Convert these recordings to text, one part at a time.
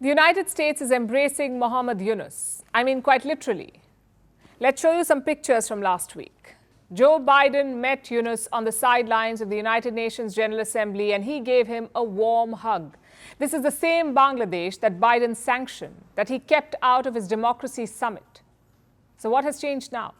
The United States is embracing Mohammed Yunus. I mean, quite literally. Let's show you some pictures from last week. Joe Biden met Yunus on the sidelines of the United Nations General Assembly and he gave him a warm hug. This is the same Bangladesh that Biden sanctioned, that he kept out of his democracy summit. So what has changed now?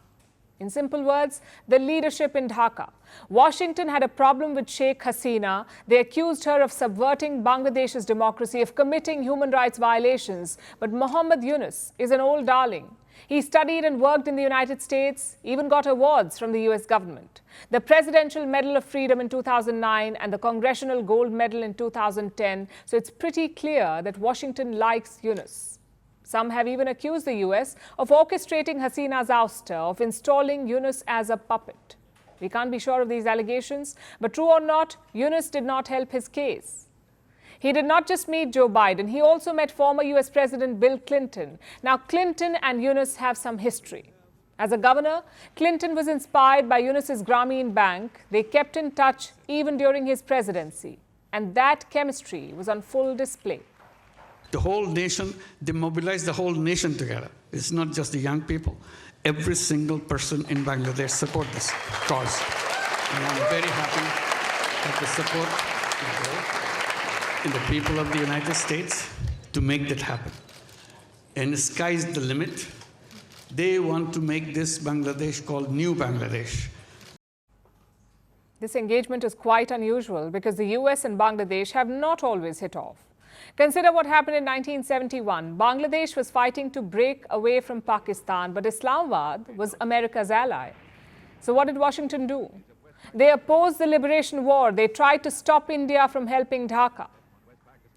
In simple words, the leadership in Dhaka. Washington had a problem with Sheikh Hasina. They accused her of subverting Bangladesh's democracy, of committing human rights violations. But Mohammed Yunus is an old darling. He studied and worked in the United States, even got awards from the US government. The Presidential Medal of Freedom in 2009 and the Congressional Gold Medal in 2010. So it's pretty clear that Washington likes Yunus. Some have even accused the US of orchestrating Hasina's ouster, of installing Yunus as a puppet. We can't be sure of these allegations, but true or not, Yunus did not help his case. He did not just meet Joe Biden, he also met former US President Bill Clinton. Now, Clinton and Yunus have some history. As a governor, Clinton was inspired by Yunus's Grameen Bank. They kept in touch even during his presidency. And that chemistry was on full display. The whole nation, they mobilized the whole nation together. It's not just the young people. Every single person in Bangladesh support this cause. And I'm very happy that the support in the people of the United States to make that happen. And the sky's the limit. They want to make this Bangladesh called New Bangladesh. This engagement is quite unusual because the US and Bangladesh have not always hit off. Consider what happened in 1971. Bangladesh was fighting to break away from Pakistan, but Islamabad was America's ally. So what did Washington do? They opposed the liberation war. They tried to stop India from helping Dhaka.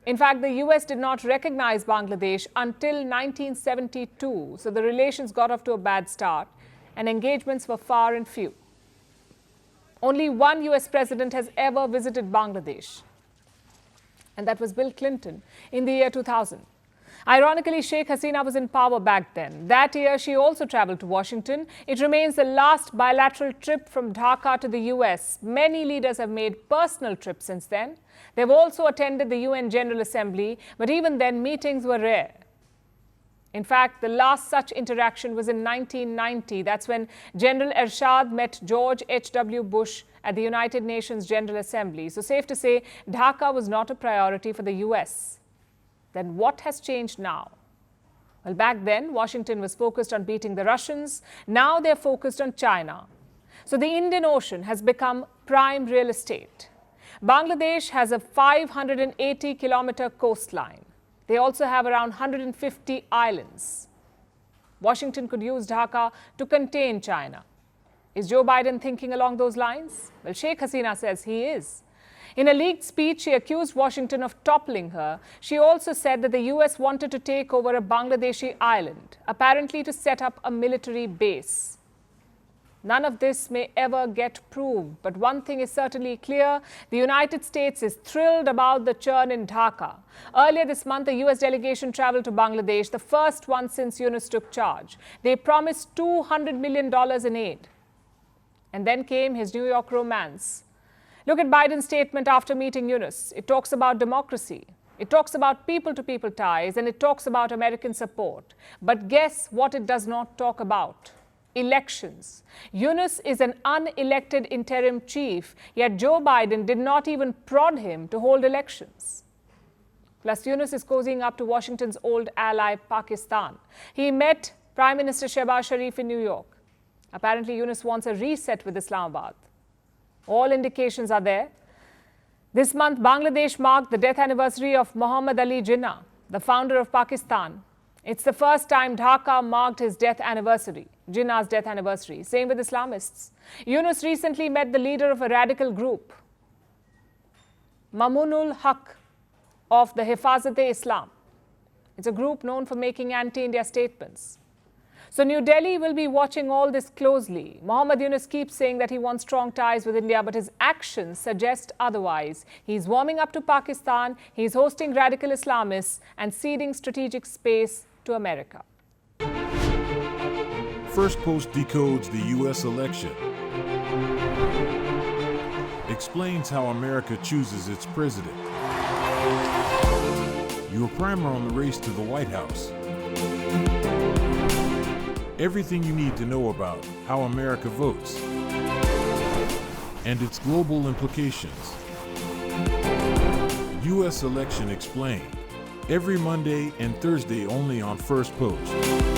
In fact, the US did not recognize Bangladesh until 1972, so the relations got off to a bad start and engagements were far and few. Only one US president has ever visited Bangladesh, and that was Bill Clinton in the year 2000. Ironically, Sheikh Hasina was in power back then. That year, she also traveled to Washington. It remains the last bilateral trip from Dhaka to the US. Many leaders have made personal trips since then. They've also attended the UN General Assembly, but even then, meetings were rare. In fact, the last such interaction was in 1990. That's when General Ershad met George H.W. Bush at the United Nations General Assembly. So safe to say, Dhaka was not a priority for the US. Then what has changed now? Well, back then, Washington was focused on beating the Russians. Now they're focused on China. So the Indian Ocean has become prime real estate. Bangladesh has a 580-kilometer coastline. They also have around 150 islands. Washington could use Dhaka to contain China. Is Joe Biden thinking along those lines? Well, Sheikh Hasina says he is. In a leaked speech, she accused Washington of toppling her. She also said that the US wanted to take over a Bangladeshi island, apparently to set up a military base. None of this may ever get proved, but one thing is certainly clear. The United States is thrilled about the churn in Dhaka. Earlier this month, a US delegation traveled to Bangladesh, the first one since Yunus took charge. They promised $200 million in aid. And then came his New York romance. Look at Biden's statement after meeting Yunus. It talks about democracy. It talks about people-to-people ties, and it talks about American support. But guess what it does not talk about? Elections. Yunus is an unelected interim chief, yet Joe Biden did not even prod him to hold elections. Plus, Yunus is cozying up to Washington's old ally, Pakistan. He met Prime Minister Shehbaz Sharif in New York. Apparently, Yunus wants a reset with Islamabad. All indications are there. This month, Bangladesh marked the death anniversary of Muhammad Ali Jinnah, the founder of Pakistan. It's the first time Dhaka marked his death anniversary, Jinnah's death anniversary. Same with Islamists. Yunus recently met the leader of a radical group, Mamunul Haq of the Hifazat-e-Islam. It's a group known for making anti-India statements. So New Delhi will be watching all this closely. Mohammed Yunus keeps saying that he wants strong ties with India, but his actions suggest otherwise. He's warming up to Pakistan, he's hosting radical Islamists and ceding strategic space to America. Firstpost decodes the U.S. election, explains how America chooses its president, your primer on the race to the White House. Everything you need to know about how America votes and its global implications. U.S. Election Explained. Every Monday and Thursday only on Firstpost.